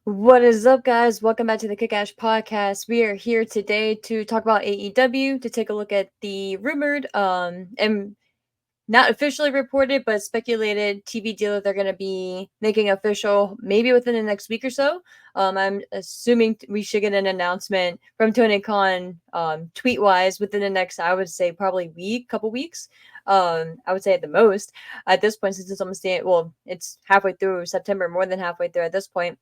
What is up, guys? Welcome back to the Kick-Ass Podcast. We are here today to talk about AEW, to take a look at the rumored, and not officially reported, but speculated TV deal that they're going to be making official maybe within the next week or so. I'm assuming we should get an announcement from Tony Khan, tweet-wise, within the next, I would say, probably couple weeks. I would say at the most. At this point, since it's almost it's halfway through September, more than halfway through at this point,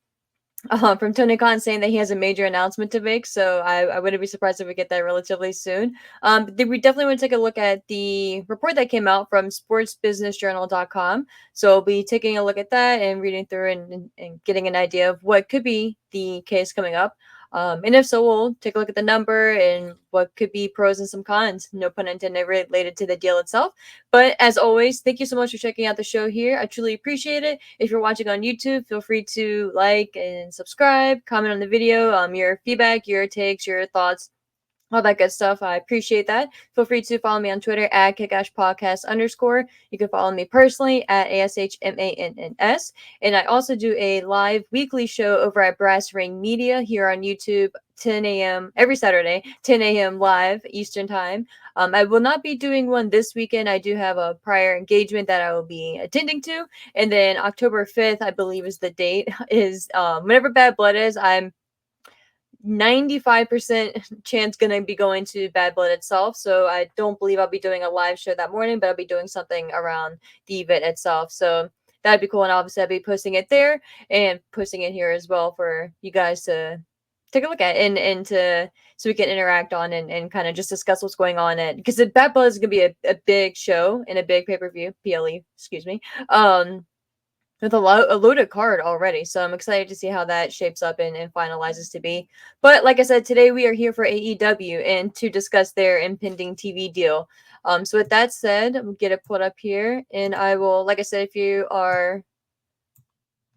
from Tony Khan saying that he has a major announcement to make. So I wouldn't be surprised if we get that relatively soon. But we definitely want to take a look at the report that came out from sportsbusinessjournal.com. So we'll be taking a look at that and reading through and getting an idea of what could be the case coming up. And if so, we'll take a look at the number and what could be pros and some cons, no pun intended, related to the deal itself. But as always, thank you so much for checking out the show here. I truly appreciate it. If you're watching on YouTube, feel free to like and subscribe, comment on the video, your feedback, your takes, your thoughts, all that good stuff. I appreciate that. Feel free to follow me on Twitter at @kickashpodcast_. You can follow me personally at ASHMANNS. And I also do a live weekly show over at Brass Ring Media here on YouTube, 10 a.m. every Saturday, 10 a.m. live Eastern Time. I will not be doing one this weekend. I do have a prior engagement that I will be attending to. And then October 5th, I believe is the date, is whenever Bad Blood is, I'm 95% chance gonna be going to Bad Blood itself. So I don't believe I'll be doing a live show that morning, but I'll be doing something around the event itself. So that'd be cool. And obviously I'll be posting it there and posting it here as well for you guys to take a look at and to so we can interact on and kind of just discuss what's going on at, because the Bad Blood is gonna be a big show and a big pay-per-view, PLE, excuse me. With a loaded card already. So I'm excited to see how that shapes up and finalizes to be. But like I said, today we are here for AEW and to discuss their impending TV deal. So with that said, I'm get it put up here, and I will, like I said, if you are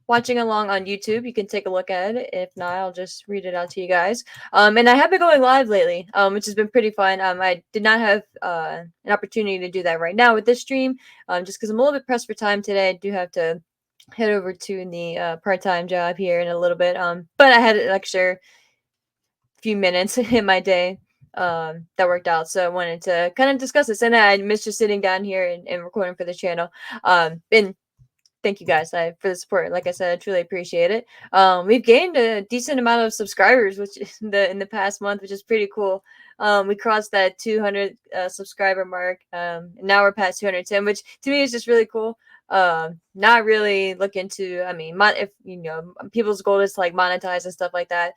watching along on YouTube, you can take a look at it. If not, I'll just read it out to you guys. And I have been going live lately, which has been pretty fun. I did not have an opportunity to do that right now with this stream, just because I'm a little bit pressed for time today. I do have to head over to the part-time job here in a little bit. But I had an extra few minutes in my day that worked out, so I wanted to kind of discuss this. And I missed just sitting down here and recording for the channel. And thank you guys for the support. Like I said, I truly appreciate it. We've gained a decent amount of subscribers, which is in the past month, which is pretty cool. We crossed that 200 subscriber mark. And now we're past 210, which to me is just really cool. Not really looking to, I mean, if people's goal is to like monetize and stuff like that,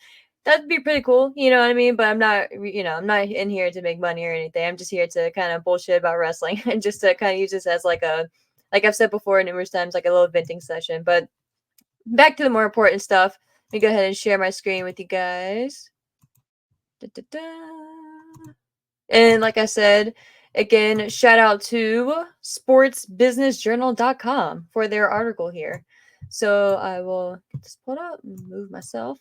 that'd be pretty cool, you know what I mean? But I'm not in here to make money or anything. I'm just here to kind of bullshit about wrestling and just to kind of use this as like I've said before numerous times, like a little venting session. But back to the more important stuff. Let me go ahead and share my screen with you guys. And like I said, again, shout out to sportsbusinessjournal.com for their article here. So I will get this pulled up and move myself.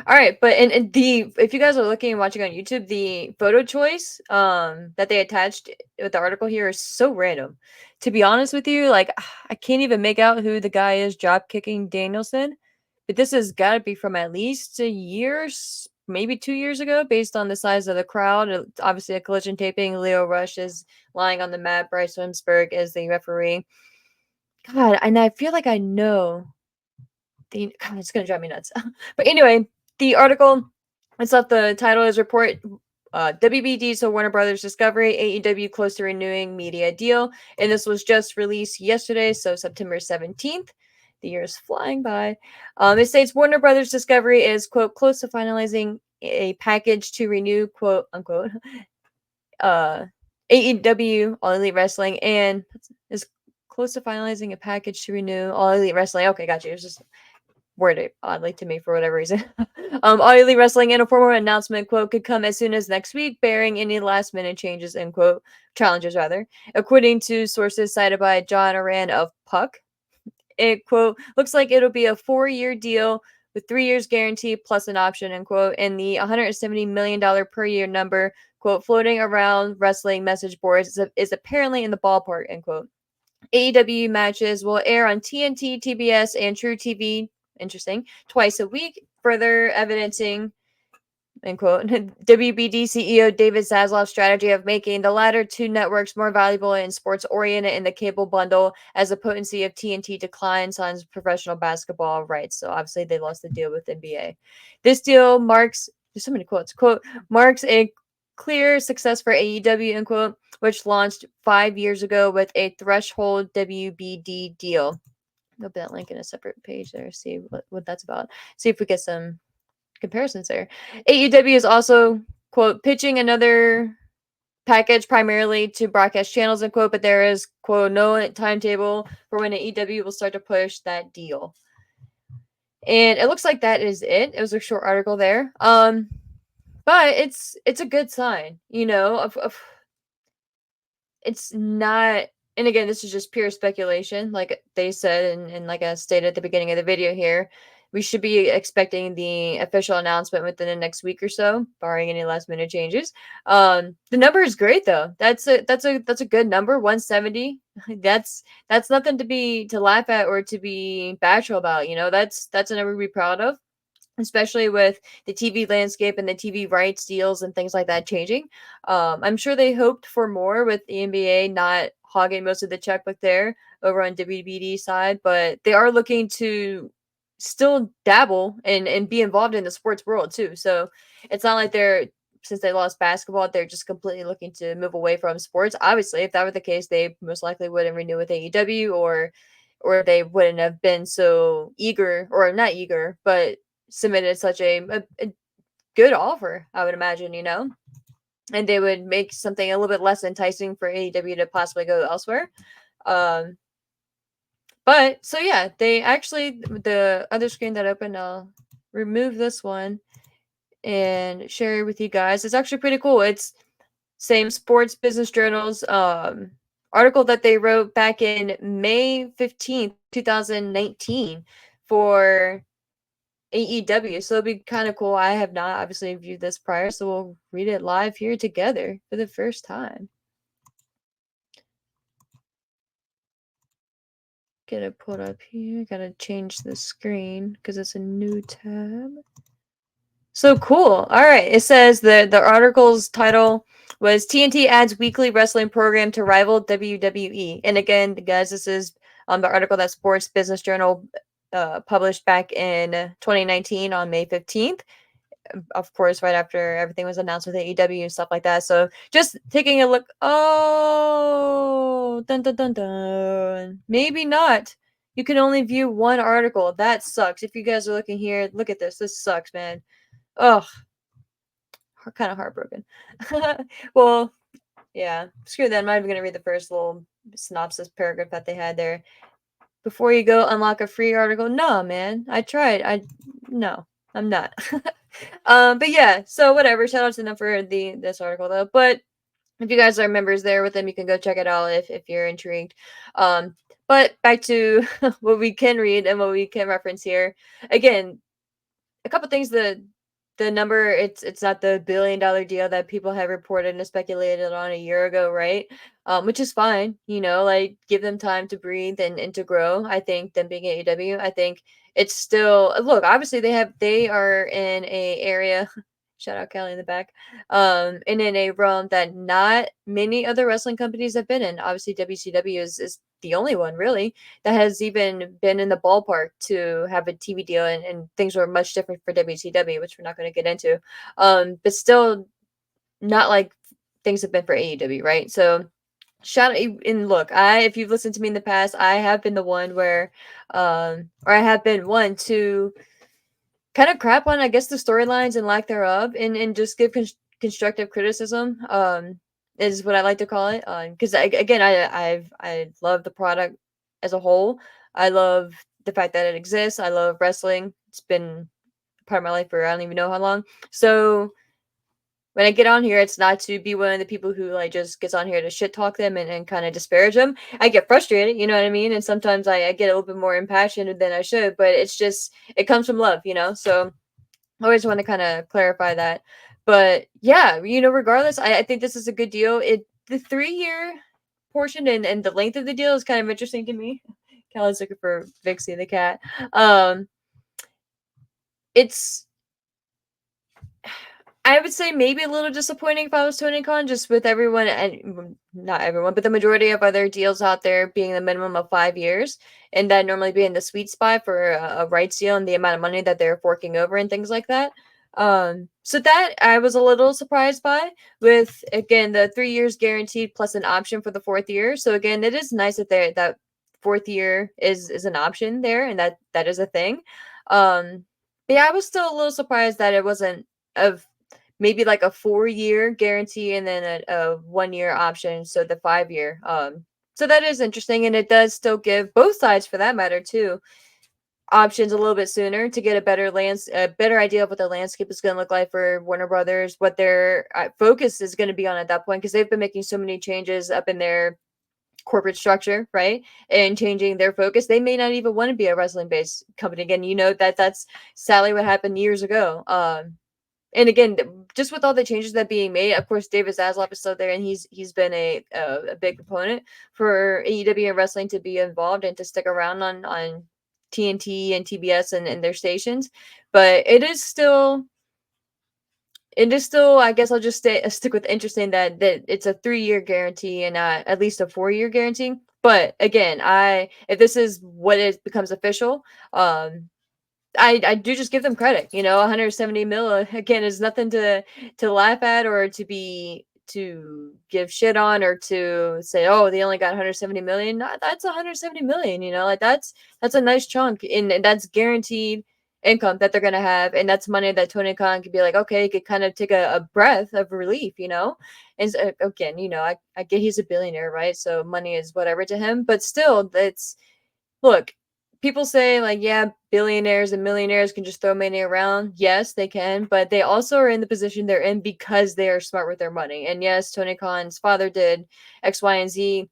All right, but and the if you guys are looking and watching on YouTube, the photo choice that they attached with the article here is so random. To be honest with you, like I can't even make out who the guy is drop kicking Danielson, but this has got to be from at least a year, maybe 2 years ago, based on the size of the crowd. It's obviously a collision taping. Leo Rush is lying on the mat. Bryce Wimsberg is the referee. God, and I feel like I know. God, it's gonna drive me nuts. But anyway, the article itself, the title is Report WBD, so Warner Brothers Discovery, AEW close to renewing media deal. And this was just released yesterday, so September 17th. The year is flying by. It states Warner Brothers Discovery is, quote, close to finalizing a package to renew, quote, unquote, AEW, All Elite Wrestling, and is close to finalizing a package to renew All Elite Wrestling. Okay, got you. It was just worded oddly to me for whatever reason. All Elite Wrestling in a formal announcement, quote, could come as soon as next week, bearing any last minute changes, end quote, challenges rather. According to sources cited by John Oran of Puck, it, quote, looks like it'll be a 4-year deal with 3 years guarantee plus an option, end quote, and the $170 million per year number, quote, floating around wrestling message boards is apparently in the ballpark, end quote. AEW matches will air on TNT, TBS, and True TV interesting. Twice a week, further evidencing, end quote, WBD CEO David Zaslav's strategy of making the latter two networks more valuable and sports oriented in the cable bundle as the potency of TNT declines on professional basketball rights. So obviously they lost the deal with NBA. This deal marks, there's so many quotes, quote, marks a clear success for AEW, end quote, which launched 5 years ago with a threshold WBD deal. I'll put that link in a separate page there, see what that's about. See if we get some comparisons there. AEW is also, quote, pitching another package primarily to broadcast channels, end quote, but there is, quote, no timetable for when AEW will start to push that deal. And it looks like that is it. It was a short article there. But it's a good sign, you know, of it's not, and again, this is just pure speculation, like they said, and like I stated at the beginning of the video here, we should be expecting the official announcement within the next week or so, barring any last minute changes. The number is great though. That's a good number, 170. That's nothing to laugh at or to be bashful about. You know, that's a number to be proud of, especially with the TV landscape and the TV rights deals and things like that changing. I'm sure they hoped for more with the NBA not hogging most of the checkbook there over on WBD side, but they are looking to still dabble and be involved in the sports world too. So it's not like since they lost basketball, they're just completely looking to move away from sports. Obviously, if that were the case, they most likely wouldn't renew with AEW or they wouldn't have been so eager, or not eager, but submitted such a good offer, I would imagine, you know, and they would make something a little bit less enticing for AEW to possibly go elsewhere. But so yeah, they actually, the other screen that opened, I'll remove this one and share it with you guys. It's actually pretty cool. It's same Sports Business Journal's article that they wrote back in May 15th, 2019 for AEW. So it'll be kind of cool. I have not obviously viewed this prior, so we'll read it live here together for the first time. Get it pulled up here. Gotta change the screen because it's a new tab. So cool. All right. It says the article's title was TNT adds weekly wrestling program to rival WWE. And again, guys, this is the article that Sports Business Journal published back in 2019 on May 15th. Of course, right after everything was announced with AEW and stuff like that. So just taking a look. Oh, dun dun dun dun. Maybe not. You can only view one article. That sucks. If you guys are looking here, look at this. This sucks, man. Ugh. Kind of heartbroken. Well, yeah. Screw that. I'm not even going to read the first little synopsis paragraph that they had there. Before you go unlock a free article. No, man. I tried. No, I'm not. But yeah, so whatever. Shout out to them for this article though. But if you guys are members there with them, you can go check it out if you're intrigued. But back to what we can read and what we can reference here. Again, a couple things. The number, it's not the $1 billion deal that people have reported and speculated on a year ago, right? Which is fine, you know, like give them time to breathe and to grow. I think them being AEW, I think it's still, look, obviously they are in a area, shout out Kelly in the back, and in a realm that not many other wrestling companies have been in. Obviously WCW is the only one really that has even been in the ballpark to have a TV deal, and things were much different for WCW, which we're not going to get into. But still not like things have been for AEW, right? So shout out, and look, if you've listened to me in the past, I have been the one where or I have been one to kind of crap on, I guess, the storylines and lack thereof, and just give constructive criticism. Is what I like to call it. Because again, I love the product as a whole. I love the fact that it exists. I love wrestling. It's been part of my life for I don't even know how long. So when I get on here, it's not to be one of the people who like just gets on here to shit talk them and kind of disparage them. I get frustrated, you know what I mean? And sometimes I get a little bit more impassioned than I should, but it's just, it comes from love, you know? So I always want to kind of clarify that. But yeah, you know, regardless, I think this is a good deal. The 3-year portion and the length of the deal is kind of interesting to me. Kelly's looking for Vixie the cat. it's I would say maybe a little disappointing if I was Tony Khan, just with everyone, and not everyone, but the majority of other deals out there being the minimum of 5 years, and that normally being the sweet spot for a rights deal and the amount of money that they're forking over and things like that. So that I was a little surprised by, with again the 3 years guaranteed plus an option for the fourth year. So again, it is nice that that fourth year is an option there, and that is a thing. But yeah, I was still a little surprised that it wasn't of maybe like a 4 year guarantee and then a 1 year option, so the 5 year. So that is interesting, and it does still give both sides, for that matter, too, options a little bit sooner to get a better idea of what the landscape is going to look like for Warner Brothers, what their focus is going to be on at that point, because they've been making so many changes up in their corporate structure, right? And changing their focus. They may not even want to be a wrestling based company again. You know that's sadly what happened years ago. And again, just with all the changes that being made, of course, David Zaslav is still there, and he's been a big proponent for AEW and wrestling to be involved and to stick around on TNT and TBS and their stations. But it is still, I guess I'll just stick with interesting that it's a 3 year guarantee and not at least a 4 year guarantee. But again, if this is what it becomes official, I do just give them credit. 170 mil again is nothing to laugh at or to give shit on or to say, oh, they only got 170 million. That's 170 million. Like that's a nice chunk, and that's guaranteed income that they're gonna have, and that's money that Tony Khan could be like, okay, he could kind of take a breath of relief. And so, again, I get he's a billionaire, right? So money is whatever to him, but still, that's look, people say like, yeah, billionaires and millionaires can just throw money around. Yes, they can, but they also are in the position they're in because they are smart with their money. And yes, Tony Khan's father did X, Y, and Z.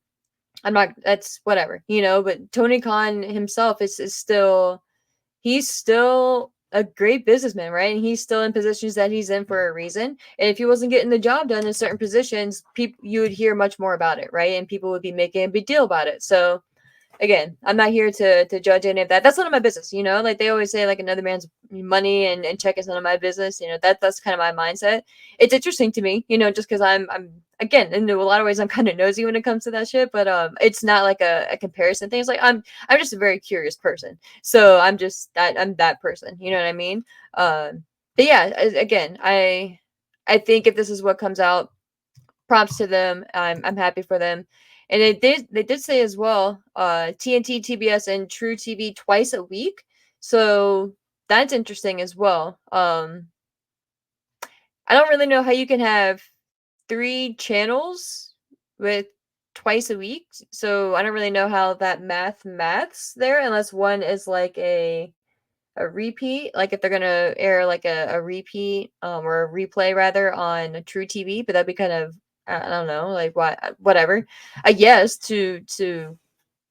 That's whatever. But Tony Khan himself is still, he's still a great businessman, right? And he's still in positions that he's in for a reason. And if he wasn't getting the job done in certain positions, you would hear much more about it, right? And people would be making a big deal about it. So again, I'm not here to judge any of that. That's none of my business. Like they always say, like another man's money and check is none of my business. That's kind of my mindset. It's interesting to me, just because I'm again, in a lot of ways I'm kind of nosy when it comes to that shit. But it's not like a comparison thing. It's like I'm just a very curious person. So I'm that person. You know what I mean? But yeah, again, I think if this is what comes out, props to them. I'm happy for them. And they did say as well, TNT, TBS, and True TV twice a week. So that's interesting as well. I don't really know how you can have 3 channels with twice a week. So I don't really know how that maths there, unless one is like a repeat, like if they're gonna air like a repeat or a replay rather on True TV, but that'd be kind of, I don't know, like whatever. I guess to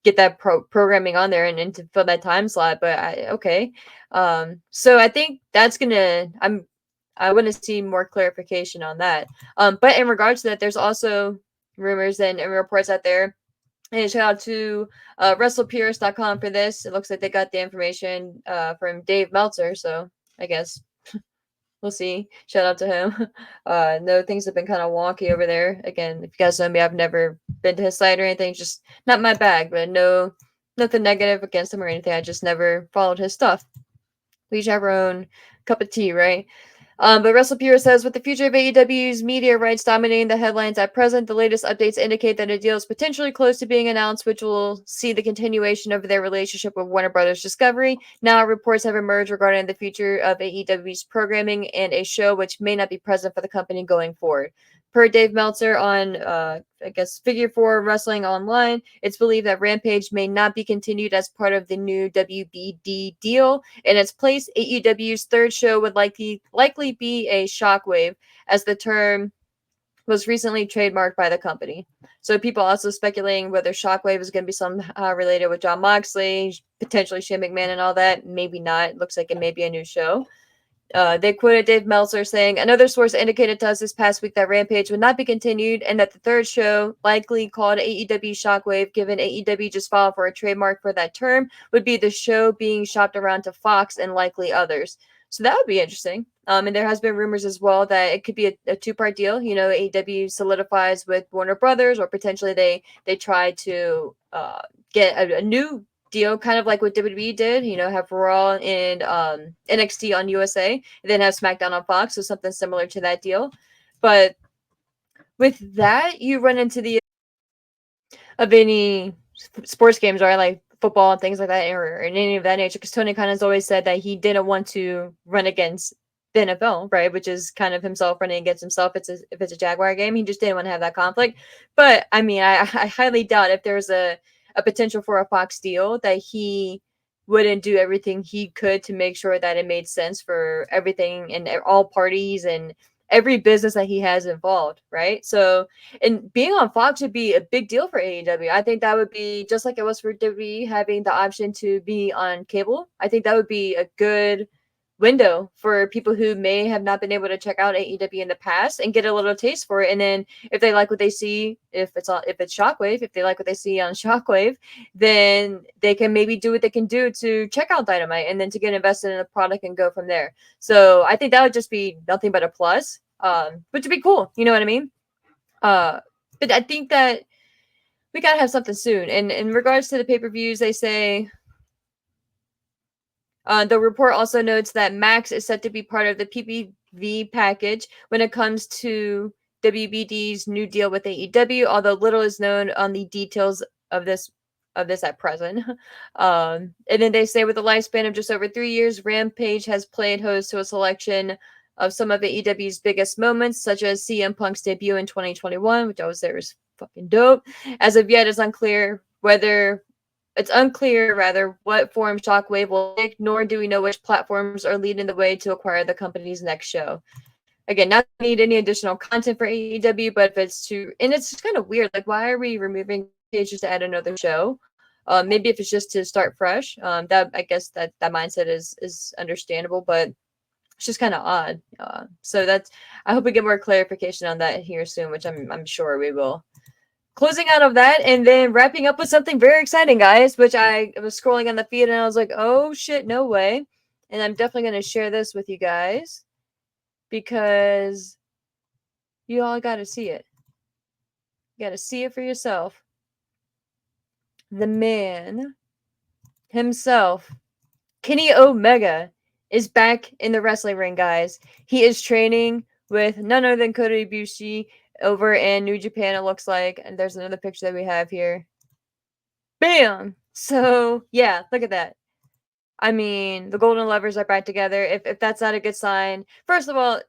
get that programming on there and to fill that time slot, but okay. So I think that's gonna I want to see more clarification on that. But in regards to that, there's also rumors and reports out there. And shout out to WrestlePurist.com for this. It looks like they got the information from Dave Meltzer, so I guess we'll see. Shout out to him. No, things have been kind of wonky over there. Again, if you guys know me, I've never been to his site or anything. Just not my bag, but nothing negative against him or anything. I just never followed his stuff. We each have our own cup of tea, right? But WrestlePure says, with the future of AEW's media rights dominating the headlines at present, the latest updates indicate that a deal is potentially close to being announced, which will see the continuation of their relationship with Warner Brothers Discovery. Now, reports have emerged regarding the future of AEW's programming and a show which may not be present for the company going forward. Per Dave Meltzer on, I guess, Figure 4 Wrestling Online, it's believed that Rampage may not be continued as part of the new WBD deal. In its place, AEW's third show would likely be a Shockwave, as the term was recently trademarked by the company. So people also speculating whether Shockwave is going to be somehow related with Jon Moxley, potentially Shane McMahon and all that. Maybe not. It looks like it may be a new show. They quoted Dave Meltzer saying, "Another source indicated to us this past week that Rampage would not be continued and that the third show, likely called AEW Shockwave, given AEW just filed for a trademark for that term, would be the show being shopped around to Fox and likely others." So that would be interesting. And there has been rumors as well that it could be a two-part deal. You know, AEW solidifies with Warner Brothers, or potentially they try to get a new deal, kind of like what WWE did, you know, have Raw and NXT on USA, and then have SmackDown on Fox, so something similar to that deal. But with that, you run into the of any sports games, right? Like football and things like that, or any of that nature. Because Tony Khan has always said that he didn't want to run against the NFL, right? Which is kind of himself running against himself. If it's a Jaguar game, he just didn't want to have that conflict. But I mean, I highly doubt if there's a potential for a Fox deal that he wouldn't do everything he could to make sure that it made sense for everything and all parties and every business that he has involved, right? So, and being on Fox would be a big deal for AEW. I think that would be just like it was for WWE having the option to be on cable. I think that would be a good window for people who may have not been able to check out AEW in the past and get a little taste for it. And then if they like what they see, if it's Shockwave, if they like what they see on Shockwave, then they can maybe do what they can do to check out Dynamite and then to get invested in the product and go from there. So I think that would just be nothing but a plus, which would be cool. You know what I mean? But I think that we gotta have something soon. And in regards to the pay-per-views, they say the report also notes that Max is set to be part of the PPV package when it comes to WBD's new deal with AEW, although little is known on the details of this at present. And then they say with a lifespan of just over 3 years, Rampage has played host to a selection of some of AEW's biggest moments, such as CM Punk's debut in 2021, which I was there was fucking dope. As of yet, it's unclear what form Shockwave will take, nor do we know which platforms are leading the way to acquire the company's next show. Again, not need any additional content for AEW, but if it's and it's kind of weird. Like, why are we removing pages to add another show? Maybe if it's just to start fresh. That I guess that mindset is understandable, but it's just kind of odd. So I hope we get more clarification on that here soon, which I'm sure we will. Closing out of that and then wrapping up with something very exciting, guys, which I was scrolling on the feed and I was like, oh shit, no way. And I'm definitely going to share this with you guys because you all got to see it. You got to see it for yourself. The man himself, Kenny Omega, is back in the wrestling ring, guys. He is training with none other than Kota Ibushi over in New Japan, it looks like. And there's another picture that we have here. Bam! So, yeah, look at that. I mean, the Golden Lovers are back together. If that's not a good sign, first of all,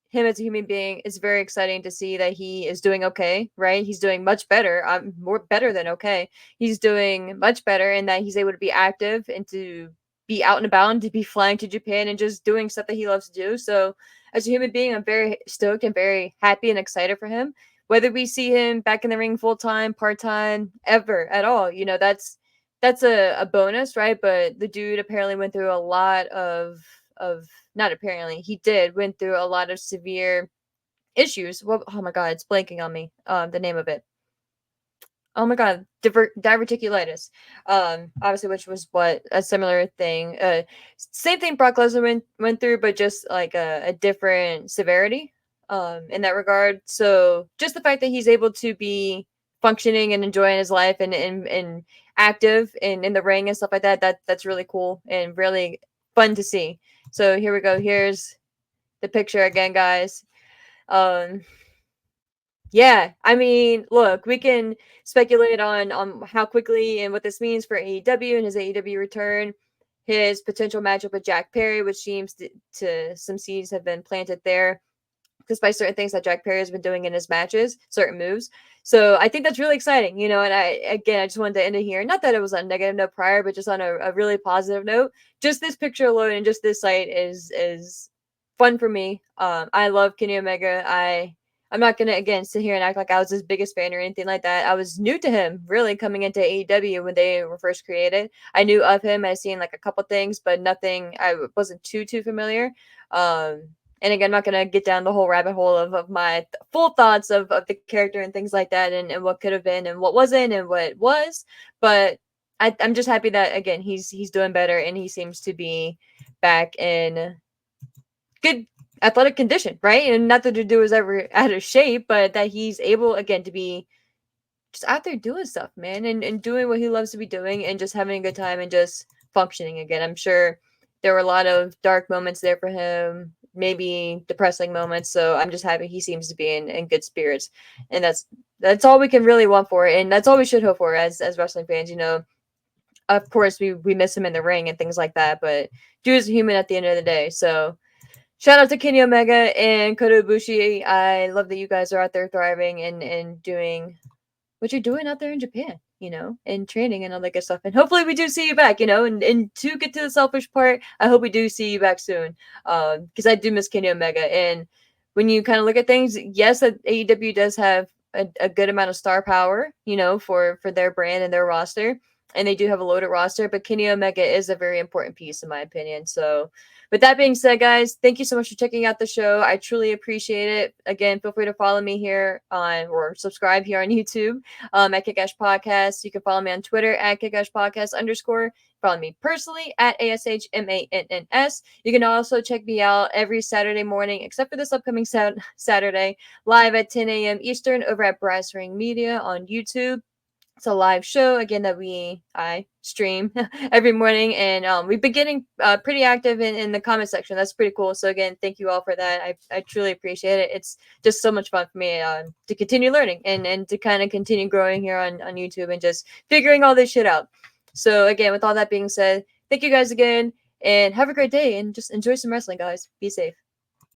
him as a human being, it's very exciting to see that he is doing okay, right? He's doing much better. More better than okay. He's doing much better in that he's able to be active and to be out and about and to be flying to Japan and just doing stuff that he loves to do. So as a human being, I'm very stoked and very happy and excited for him. Whether we see him back in the ring full time, part time, ever at all, you know, that's a bonus, right? But the dude apparently went through a lot of not apparently, he went through a lot of severe issues. Well, oh my god, it's blanking on me. The name of it. Oh my god, diverticulitis. Obviously, which was a similar thing. Same thing Brock Lesnar went through, but just like a different severity. In that regard. So just the fact that he's able to be functioning and enjoying his life and active and in the ring and stuff like that's really cool and really fun to see. So here we go. Here's the picture again, guys. Yeah, I mean, look, we can speculate on how quickly and what this means for AEW and his AEW return, his potential matchup with Jack Perry, which seems to some seeds have been planted there, despite certain things that Jack Perry has been doing in his matches, certain moves. So I think that's really exciting, you know. And I just wanted to end it here. Not that it was on a negative note prior, but just on a really positive note. Just this picture alone and just this site is fun for me. I love Kenny Omega. I'm not gonna again sit here and act like I was his biggest fan or anything like that. I was new to him, really, coming into AEW when they were first created. I knew of him. I seen like a couple things, but nothing. I wasn't too familiar. And again, I'm not gonna get down the whole rabbit hole of my full thoughts of the character and things like that, and what could have been and what wasn't and what was. But I'm just happy that again he's doing better and he seems to be back in good athletic condition, right? And not that the dude was ever out of shape, but that he's able again to be just out there doing stuff, man, and doing what he loves to be doing and just having a good time and just functioning again. I'm sure there were a lot of dark moments there for him, maybe depressing moments. So I'm just happy he seems to be in good spirits. And that's all we can really want for it. And that's all we should hope for as wrestling fans, you know. Of course we miss him in the ring and things like that, but dude is a human at the end of the day. So shout out to Kenny Omega and Kota Ibushi. I love that you guys are out there thriving and doing what you're doing out there in Japan, you know, and training and all that good stuff. And hopefully we do see you back, you know, and to get to the selfish part, I hope we do see you back soon. Because I do miss Kenny Omega. And when you kind of look at things, yes, that AEW does have a good amount of star power, you know, for their brand and their roster. And they do have a loaded roster, but Kenny Omega is a very important piece, in my opinion. So, with that being said, guys, thank you so much for checking out the show. I truly appreciate it. Again, feel free to follow me here on or subscribe here on YouTube at Kickash Podcast. You can follow me on Twitter at Kickash Podcast _ Follow me personally at ASHMANNS. You can also check me out every Saturday morning, except for this upcoming Saturday, live at 10 a.m. Eastern over at Brass Ring Media on YouTube. It's a live show again that I stream every morning, and we've been getting pretty active in the comment section. That's pretty cool. So again, thank you all for that. I truly appreciate it. It's just so much fun for me to continue learning and to kind of continue growing here on YouTube and just figuring all this shit out. So again, with all that being said, thank you guys again and have a great day and just enjoy some wrestling, guys. Be safe.